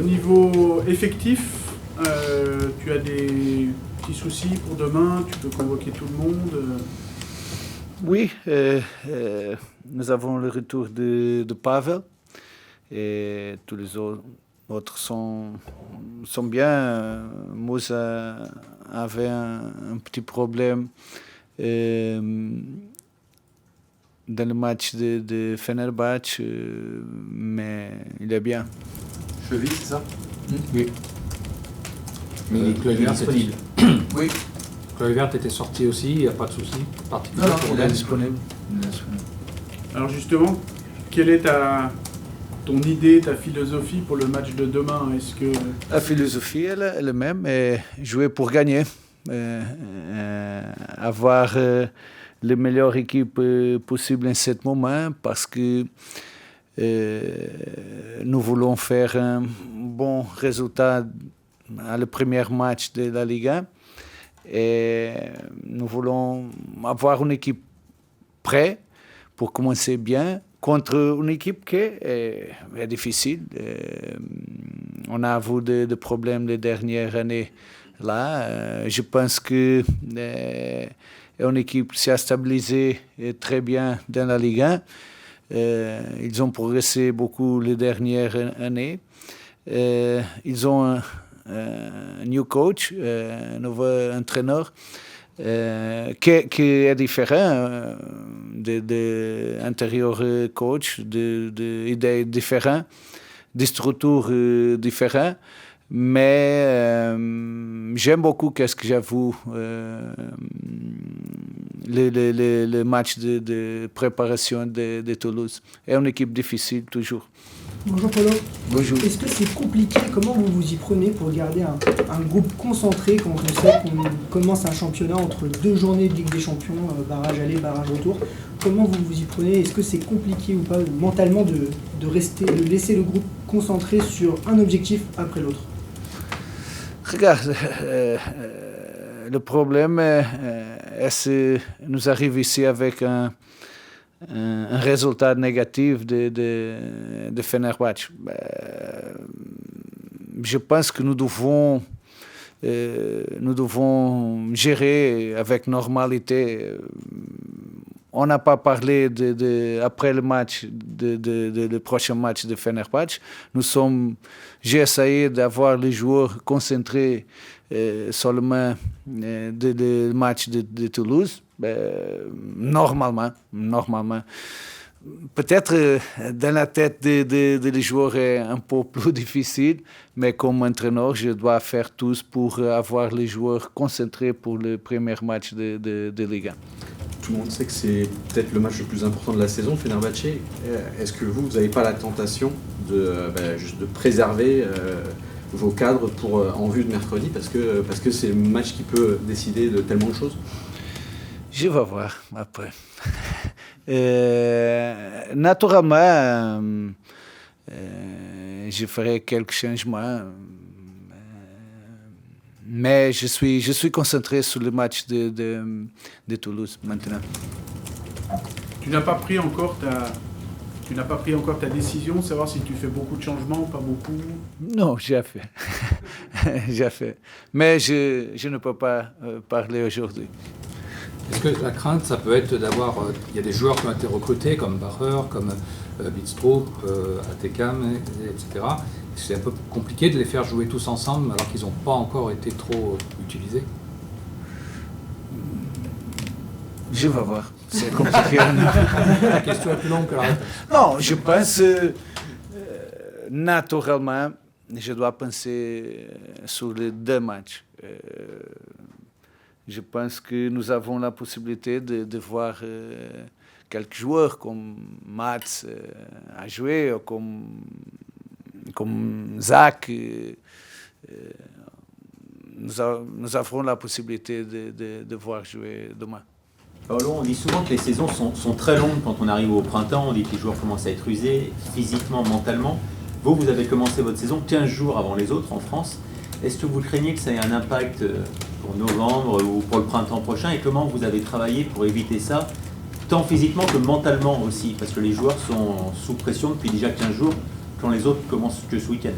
niveau effectif, tu as des petits soucis pour demain, tu peux convoquer tout le monde Oui, nous avons le retour de Pavel et tous les autres sont bien. Moussa avait un petit problème dans le match de Fenerbahçe, mais il est bien. Cheville, c'est ça? Oui. Mais il est disponible. Oui. Kluivert était sorti aussi, il n'y a pas de souci particulier. Non, il est disponible. Alors justement, quelle est ton idée, ta philosophie pour le match de demain? Est-ce que... La philosophie elle est la même, jouer pour gagner, avoir les meilleures équipes possibles en ce moment, parce que nous voulons faire un bon résultat à le premier match de la Ligue 1 et nous voulons avoir une équipe prête pour commencer bien contre une équipe qui est difficile. On a vu des problèmes les dernières années là. Je pense que une équipe s'est stabilisée très bien dans la Ligue 1. Ils ont progressé beaucoup les dernières années. Ils ont un new coach, un nouveau entraîneur qui est différent de l'intérieur coach, d'idées différentes, de structures différentes. Mais j'aime beaucoup ce que j'ai vu le match de préparation de Toulouse. C'est une équipe difficile toujours. Bonjour Polo. Bonjour. Est-ce que c'est compliqué? Comment vous vous y prenez pour garder un groupe concentré quand on sait qu'on commence un championnat entre 2 journées de Ligue des Champions, barrage aller, barrage retour? Comment vous vous y prenez? Est-ce que c'est compliqué ou pas mentalement de laisser le groupe concentré sur un objectif après l'autre? Regarde, le problème est que nous arrivons ici avec un résultat négatif de Fenerbahçe. Je pense que nous devons gérer avec normalité. On n'a pas parlé après le match, le prochain match de Fenerbahçe. J'ai essayé d'avoir les joueurs concentrés seulement le match de Toulouse. Normalement. Peut-être dans la tête des joueurs est un peu plus difficile, mais comme entraîneur, je dois faire tout pour avoir les joueurs concentrés pour le premier match de Ligue 1. Tout le monde sait que c'est peut-être le match le plus important de la saison, Fenerbahçe. Est-ce que vous n'avez pas la tentation juste de préserver vos cadres en vue de mercredi, parce que c'est le match qui peut décider de tellement de choses? Je vais voir après. Naturellement, je ferai quelques changements, mais je suis concentré sur le match de Toulouse maintenant. Tu n'as pas pris encore ta décision, savoir si tu fais beaucoup de changements ou pas beaucoup? Non, j'ai fait. J'ai fait. Mais je ne peux pas parler aujourd'hui. Est-ce que la crainte, ça peut être d'avoir... Il y a des joueurs qui ont été recrutés, comme Bacher, comme Bidstrup, Atekam, etc. C'est un peu compliqué de les faire jouer tous ensemble alors qu'ils n'ont pas encore été trop utilisés? Je vais voir. C'est compliqué. La question est plus longue que la réponse. Non, je pense naturellement, je dois penser sur les 2 matchs. Je pense que nous avons la possibilité de voir quelques joueurs comme Mats à jouer, comme Zach. Nous avons la possibilité de voir jouer demain. Paolo, on dit souvent que les saisons sont très longues quand on arrive au printemps. On dit que les joueurs commencent à être usés, physiquement, mentalement. Vous avez commencé votre saison 15 jours avant les autres en France. Est-ce que vous craignez que ça ait un impact pour novembre ou pour le printemps prochain? Et comment vous avez travaillé pour éviter ça, tant physiquement que mentalement aussi? Parce que les joueurs sont sous pression depuis déjà 15 jours, quand les autres commencent que ce week-end.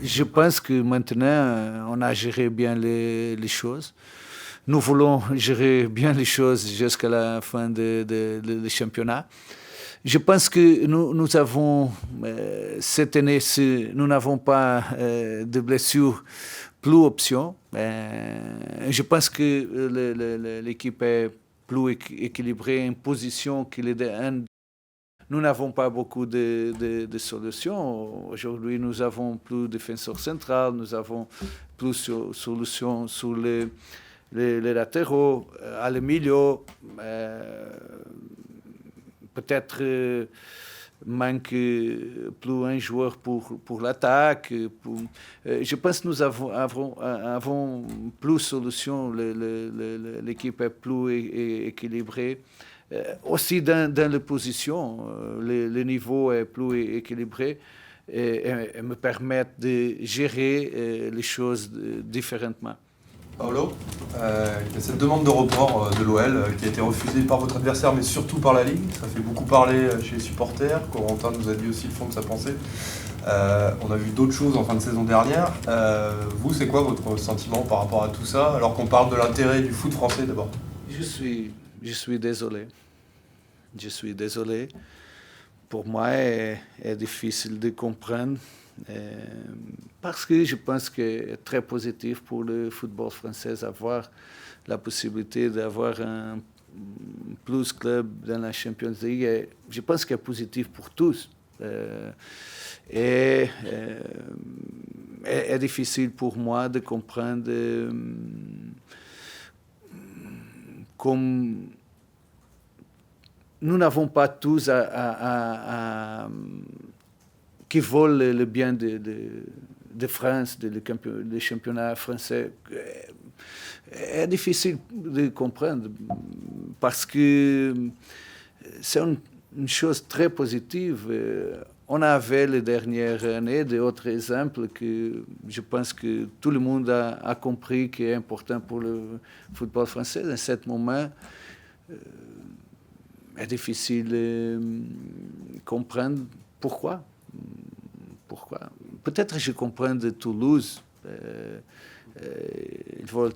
Je pense que maintenant, on a géré bien les choses. Nous voulons gérer bien les choses jusqu'à la fin du championnat. Je pense que nous avons, cette année, nous n'avons pas de blessures, plus option. Je pense que l'équipe est plus équilibrée, une position qu'il est nous n'avons pas beaucoup de solutions. Aujourd'hui, nous avons plus de défenseurs centraux, nous avons plus de solutions sur les latéraux, à le milieu. Peut-être manque plus un joueur pour l'attaque. Je pense que nous avons plus de solutions. L'équipe est plus équilibrée. Aussi dans les positions, le niveau est plus équilibré et me permet de gérer les choses différemment. Paolo, il y a cette demande de report de l'OL qui a été refusée par votre adversaire, mais surtout par la Ligue. Ça fait beaucoup parler chez les supporters. Corentin nous a dit aussi le fond de sa pensée. On a vu d'autres choses en fin de saison dernière. Vous, c'est quoi votre sentiment par rapport à tout ça, alors qu'on parle de l'intérêt du foot français d'abord ? Je suis désolé. Je suis désolé. Pour moi, c'est difficile de comprendre. Parce que je pense que c'est très positif pour le football français d'avoir la possibilité d'avoir un plus club dans la Champions League. Et je pense que c'est positif pour tous. Et c'est difficile pour moi de comprendre comme nous n'avons pas tous qui veulent le bien de France, du championnat français. C'est difficile de comprendre parce que c'est une chose très positive. On avait les dernières années d'autres exemples que je pense que tout le monde a compris qui est important pour le football français. En ce moment, c'est difficile de comprendre pourquoi. Peut-être je comprends de Toulouse. Il faut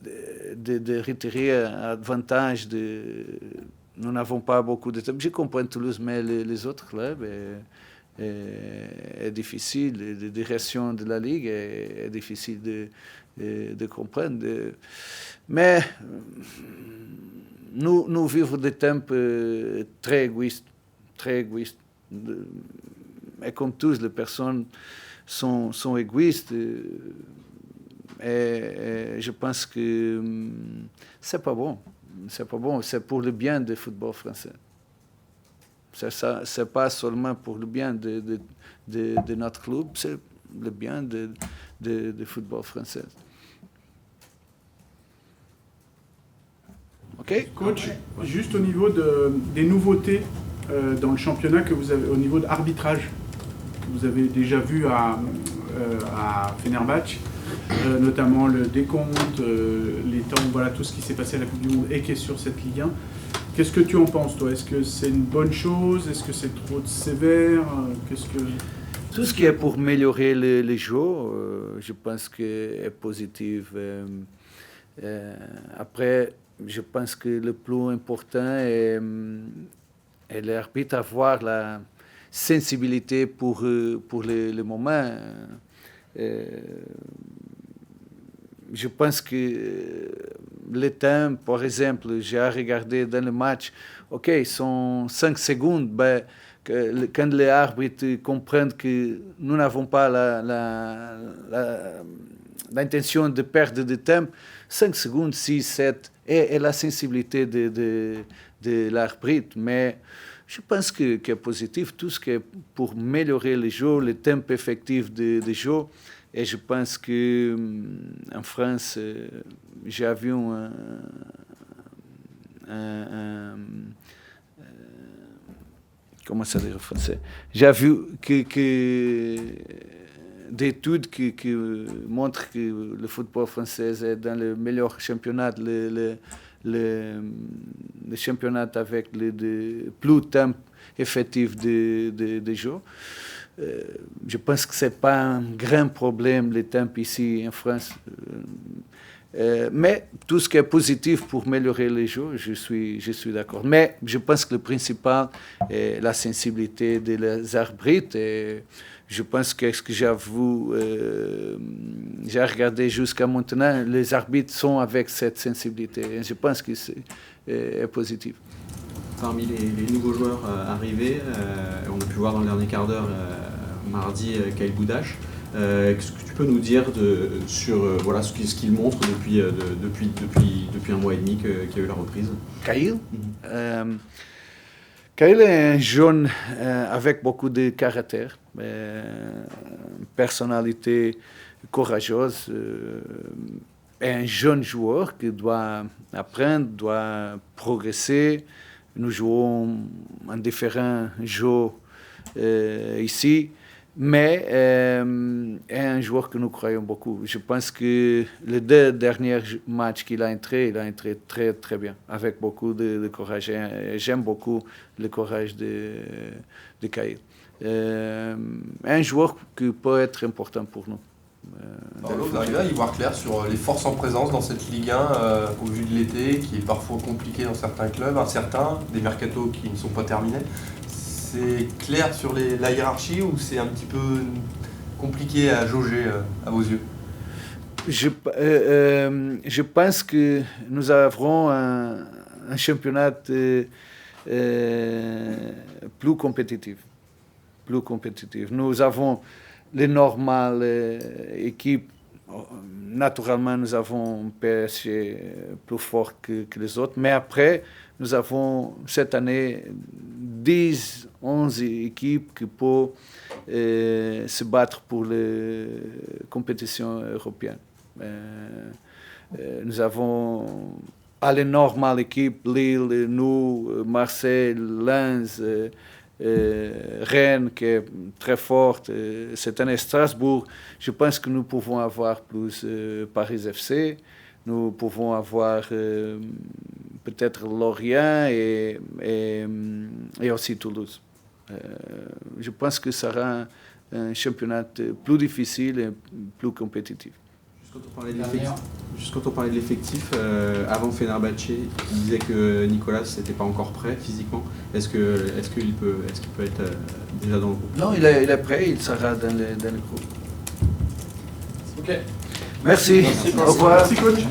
de retirer un avantage. Nous n'avons pas beaucoup de temps. Je comprends Toulouse, mais les autres clubs est difficile. La direction de la Ligue est difficile de comprendre. Mais nous vivons des temps très égoïstes. Et comme tous, les personnes sont égoïstes. Et je pense que c'est pas bon. C'est pour le bien du football français. C'est pas seulement pour le bien de notre club, c'est le bien du football français. OK? Coach, juste au niveau des nouveautés dans le championnat que vous avez, au niveau de l'arbitrage, que vous avez déjà vu à Fenerbahçe, notamment le décompte, les temps, voilà, tout ce qui s'est passé à la Coupe du Monde et qui est sur cette Ligue 1. Qu'est-ce que tu en penses, toi? Est-ce que c'est une bonne chose? Est-ce que c'est trop sévère? Tout ce qui est pour améliorer les jeux, je pense que est positif. Après, je pense que le plus important est l'arbitre avoir la sensibilité pour le moment. Je pense que le temps, par exemple, j'ai regardé dans le match, OK, sont 5 secondes, ben, quand les arbitres comprennent que nous n'avons pas l'intention de perdre de temps, 5 secondes, 6, 7, et la sensibilité de l'arbitre. Mais je pense que c'est positif, tout ce qui est pour améliorer les jeux, le temps effectif des jeux. Et je pense qu'en France, j'ai vu comment ça dire en français? J'ai vu d'études qui montrent que le football français est dans le meilleur championnat, le championnat avec le plus de temps effectif de jeu. je pense que ce n'est pas un grand problème, les temps ici en France. Mais tout ce qui est positif pour améliorer les jeux, je suis d'accord. Mais je pense que le principal est la sensibilité des arbitres. Et je pense que ce que j'ai regardé jusqu'à maintenant, les arbitres sont avec cette sensibilité. Et je pense que c'est positif. Parmi les nouveaux joueurs arrivés, on a pu voir dans le dernier quart d'heure mardi Kyle Boudache. Qu'est-ce que tu peux nous dire sur ce qu'il montre depuis un mois et demi qu'il y a eu la reprise? Kyle Kyle est un jeune avec beaucoup de caractère, personnalité courageuse, un jeune joueur qui doit apprendre, doit progresser. Nous jouons en différents jeux ici, mais un joueur que nous croyons beaucoup. Je pense que les 2 derniers matchs qu'il a entré très très bien, avec beaucoup de courage. J'aime beaucoup le courage de Kyle. Un joueur qui peut être important pour nous. Vous arrivez à y voir clair sur les forces en présence dans cette Ligue 1 au vu de l'été, qui est parfois compliqué dans certains clubs, des mercatos qui ne sont pas terminés. C'est clair sur la hiérarchie ou c'est un petit peu compliqué à jauger à vos yeux? Je pense que nous avons un championnat plus compétitif. Nous avons les normales équipes. Naturellement, nous avons PSG plus fort que les autres. Mais après, nous avons cette année 10-11 équipes qui peuvent se battre pour les compétitions européennes. Nous avons les normales équipes, Lille, nous, Marseille, Lens, Rennes qui est très forte, cette année Strasbourg. Je pense que nous pouvons avoir plus Paris FC, nous pouvons avoir peut-être Lorient et aussi Toulouse. Je pense que ça sera un championnat plus difficile et plus compétitif. Juste quand on parlait de l'effectif, avant Fenerbahçe, il disait que Nicolas n'était pas encore prêt physiquement. Est-ce qu'il peut être déjà dans le groupe? Non, il est prêt, il sera dans le groupe. Ok. Merci. Au revoir. Merci coach.